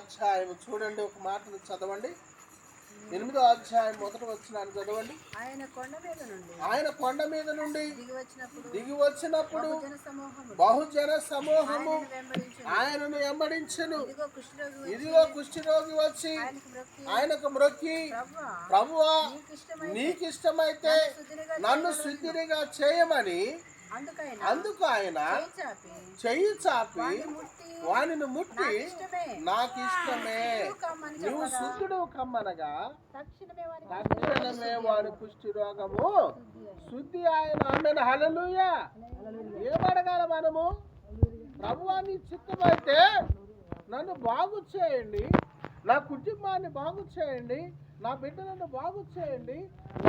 అధ్యాయం చూడండి, ఒక మాట చదవండి. 8వ అధ్యాయం 1వ వచనాన్ని చదవండి. ఆయన కొండ మీద నుండి దిగి వచ్చినప్పుడు బహుజన సమూహము ఆయనను వెంబడించెను. ఇదిగో కుష్ఠరోగి వచ్చి ఆయనకు మ్రొక్కి, ప్రభువా నీకిష్టమైతే నన్ను శుద్ధిగా చేయమని అందుకు ఆయన చెయ్యి చాపి వానిని ముట్టి, నాకు ఇష్టమే, నువ్వు శుద్ధుడు కమ్మనగా తక్షణమే వారి కుష్టి రోగము శుద్ధి ఆయన. ఆమేన్, హల్లెలూయా. ఏమడగాల మనము? ప్రభువా నీ చిత్తమైతే నన్ను బాగు చేయండి, నా కుటుంబాన్ని బాగు చేయండి, నా బిడ్డలను బాగు చేయండి.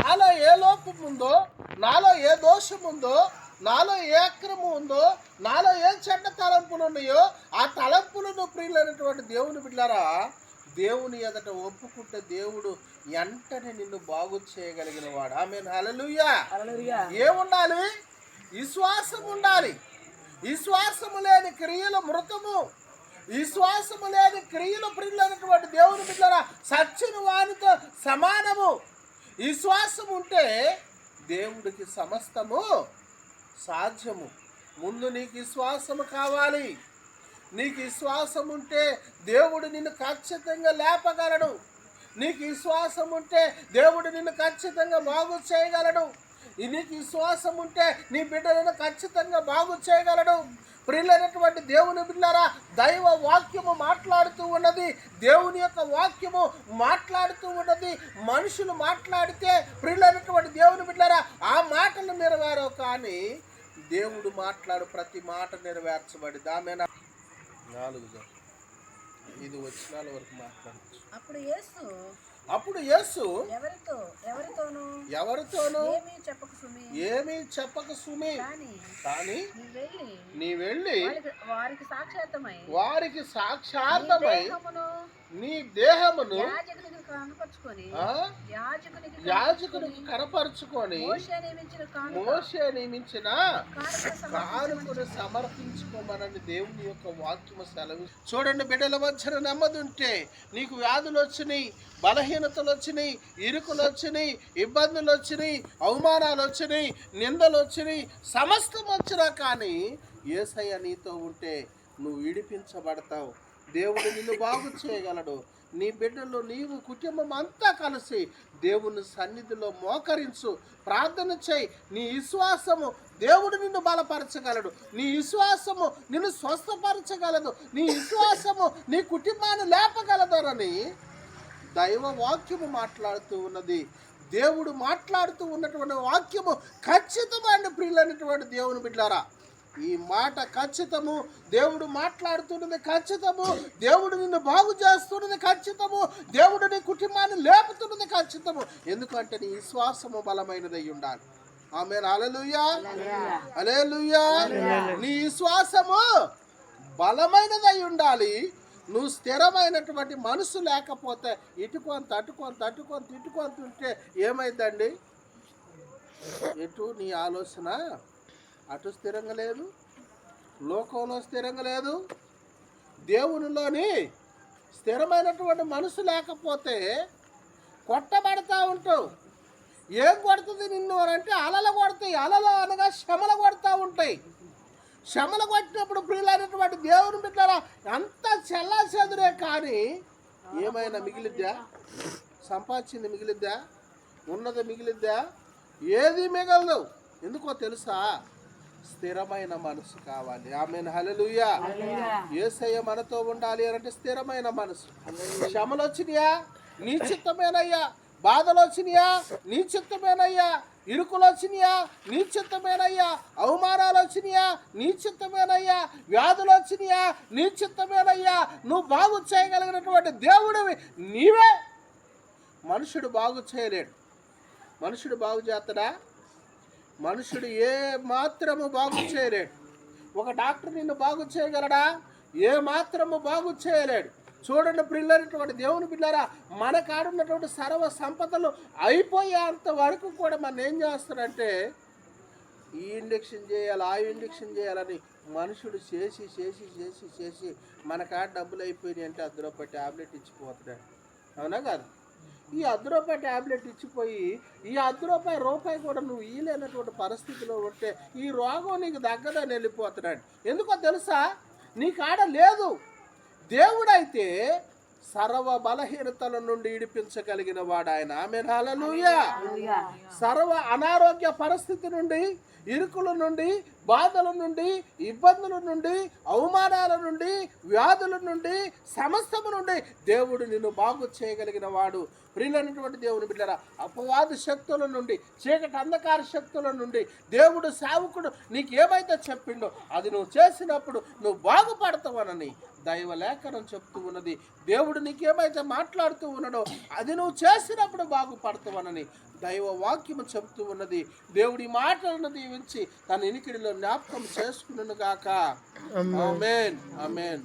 నాలో ఏ లోపం ఉందో, నాలో ఏ దోషం ఉందో, నాలో ఏ అక్రమం ఉందో, నాలో ఏ చెడ్డ తలంపులు ఉన్నాయో ఆ తలంపులను ప్రియులైనటువంటి దేవుని బిడ్డలారా దేవుని ఎదుట ఒప్పుకుంటే దేవుడు వెంటనే నిన్ను బాగు చేయగలిగిన వాడు. ఆమేన్, హల్లెలూయా. ఏముండాలి? విశ్వాసం ఉండాలి. విశ్వాసము లేని క్రియలు మృతము. విశ్వాసము లేని క్రియలు ప్రియులైనటువంటి దేవుని బిడ్డలారా సచ్చిన వానితో సమానము. విశ్వాసం ఉంటే దేవుడికి సమస్తము సాధ్యము. ముందు నీకు విశ్వాసము కావాలి. నీకు విశ్వాసం ఉంటే దేవుడు నిన్ను ఖచ్చితంగా లేపగలడు. నీకు విశ్వాసం ఉంటే దేవుడు నిన్ను ఖచ్చితంగా బాగు చేయగలడు. నీకు విశ్వాసం ఉంటే నీ బిడ్డలను ఖచ్చితంగా బాగు చేయగలడు. ప్రియులైనటువంటి దేవుని బిడ్డలారా దైవ వాక్యము మాట్లాడుతూ ఉన్నది. దేవుని యొక్క వాక్యము మాట్లాడుతూ ఉన్నది. మనుషులు మాట్లాడితే ప్రియులైనటువంటి దేవుని బిడ్డలారా ఆ మాటలు నెరవేరవు, కానీ దేవుడు మాట్లాడు ప్రతి మాట నెరవేర్చబడింది. ఆమె 4-5 వచనాల వరకు మాట్లాడచ్చు. అప్పుడు యేసు ఎవరితోనూ ఏమీ చెప్పక సుమి, కానీ నీ వెళ్ళి వారికి సాక్షార్థమై నీ దేహమును యాజకునికి కనపరుచుకొని మోషే నియమించిన కానుకను సమర్పించుకోమనని దేవుని యొక్క వాక్యము సెలవు. చూడండి, బిడ్డల మధ్యన నెమ్మదుంటే నీకు వ్యాధులు వచ్చినాయి, బలహీనతలు వచ్చినాయి, ఇరుకులు వచ్చినాయి, ఇబ్బందులు వచ్చినాయి, అవమానాలు వచ్చినాయి, నిందలు వచ్చినాయి, సమస్తం వచ్చినా కానీ యేసయ్య నీతో ఉంటే నువ్వు విడిపించబడతావు. దేవుడు నిన్ను బాగు చేయగలడు. నీ బిడ్డలు నీవు కుటుంబం అంతా కలిసి దేవుని సన్నిధిలో మోకరించు, ప్రార్థన చేయి. నీ విశ్వాసము దేవుడు నిన్ను బలపరచగలడు. నీ విశ్వాసము నిన్ను స్వస్థపరచగలదు. నీ విశ్వాసము నీ కుటుంబాన్ని లేపగలదరని దైవ వాక్యము మాట్లాడుతూ ఉన్నది. దేవుడు మాట్లాడుతూ ఉన్నటువంటి వాక్యము ఖచ్చితమైన ప్రియులైనటువంటి దేవుని బిడ్డలారా ఈ మాట ఖచ్చితము. దేవుడు మాట్లాడుతున్నది ఖచ్చితము. దేవుడు నిన్ను బాగు చేస్తున్నది ఖచ్చితము. దేవుడు నీ కుటుంబాన్ని లేపుతున్నది ఖచ్చితము. ఎందుకంటే నీ విశ్వాసము బలమైనదై ఉండాలి. ఆమేన్, హల్లెలూయా, హల్లెలూయా. నీ విశ్వాసము బలమైనదై ఉండాలి. నువ్వు స్థిరమైనటువంటి మనసు లేకపోతే ఇటుకొని తట్టుకొని ఉంటే ఏమైందండి? ఎటు నీ ఆలోచన అటు స్థిరంగా లేదు, లోకంలో స్థిరంగా లేదు. దేవునిలోని స్థిరమైనటువంటి మనసు లేకపోతే కొట్టబడతా ఉంటావు. ఏం కొడుతుంది నిన్ను అంటే అలలు కొడతాయి. అలలు అనగా శ్రమలు కొడతా ఉంటాయి. శ్రమలు కొట్టినప్పుడు ప్రియులైనటువంటి దేవుని బిడ్డలారా అంతా చెల్లా చెదురే, కానీ ఏమైనా మిగిలిద్దా? సంపాదించింది మిగిలిద్దా? ఉన్నది మిగిలిద్దా? ఏది మిగలదు. ఎందుకో తెలుసా? స్థిరమైన మనసు కావాలి. ఆమేన్, హల్లెలూయా. యేసయ్య మనతో ఉండాలి అంటే స్థిరమైన మనసు. శ్రమలు వచ్చినాయా? నీ చిత్తమేనయ్యా. బాధలు వచ్చినాయా? నీ చిత్తమేనయ్యా. ఇరుకులు వచ్చినాయా? నీ చిత్తమేనయ్యా. అవమానాలు వచ్చినాయా? నీ చిత్తమేనయ్యా. వ్యాధులు వచ్చినాయా? నీ చిత్తమేనయ్యా. నువ్వు బాగు చేయగలిగినటువంటి దేవుడివి నీవే. మనుషుడు బాగు చేయలేడు. మనుషుడు బాగు చేస్తాడా? మనుషుడు ఏ మాత్రము బాగు చేయలేడు. ఒక డాక్టర్ నిన్ను బాగు చేయగలడా? ఏ మాత్రము బాగు చేయలేడు. చూడండి ప్రియులైనటువంటి దేవుని బిడ్డలారా మన కాడున్నటువంటి సర్వ సంపదలు అయిపోయేంత వరకు కూడా మనం ఏం చేస్తారంటే ఈ ఇంజెక్షన్ చేయాలి, ఆ ఇంజెక్షన్ చేయాలని మనుషుడు చేసి చేసి చేసి చేసి మన కాడ డబ్బులు అయిపోయినాయి అంటే ₹10 ట్యాబ్లెట్ ఇచ్చిపోతున్నాడు. అవునా కాదు? ఈ ₹10 ట్యాబ్లెట్ ఇచ్చిపోయి ఈ రూపాయి కూడా నువ్వు ఇయ్యలేనటువంటి పరిస్థితిలో ఉంటే ఈ రోగం నీకు దగ్గదని వెళ్ళిపోతున్నాడు. ఎందుకో తెలుసా? నీ కాడ లేదు. దేవుడైతే సర్వ బలహీనతల నుండి ఇడిపించగలిగిన వాడు ఆయన. ఆమేన్, హల్లెలూయా. సర్వ అనారోగ్య పరిస్థితి నుండి, ఇరుకుల నుండి, బాధల నుండి, ఇబ్బందుల నుండి, అవమానాల నుండి, వ్యాధుల నుండి, సమస్తము నుండి దేవుడు నిన్ను బాగు చేయగలిగిన వాడు. ప్రియులైనటువంటి దేవుని బిడ్డలారా, అపవాది శక్తుల నుండి, చీకటి అంధకార శక్తుల నుండి దేవుడు సేవకుడు నీకు ఏమైతే చెప్పిండో అది నువ్వు చేసినప్పుడు నువ్వు బాగుపడతావనని దైవ లేఖనం చెప్తూ ఉన్నది. దేవుడు నీకేమైతే మాట్లాడుతూ ఉన్నాడో అది నువ్వు చేసినప్పుడు బాగుపడతావనని దైవ వాక్యము చెప్తూ ఉన్నది. దేవుడి మాటలను దీవించి తన ఇనికిడిలో జ్ఞాపకం చేసుకును గాక. ఆమేన్, ఆమేన్.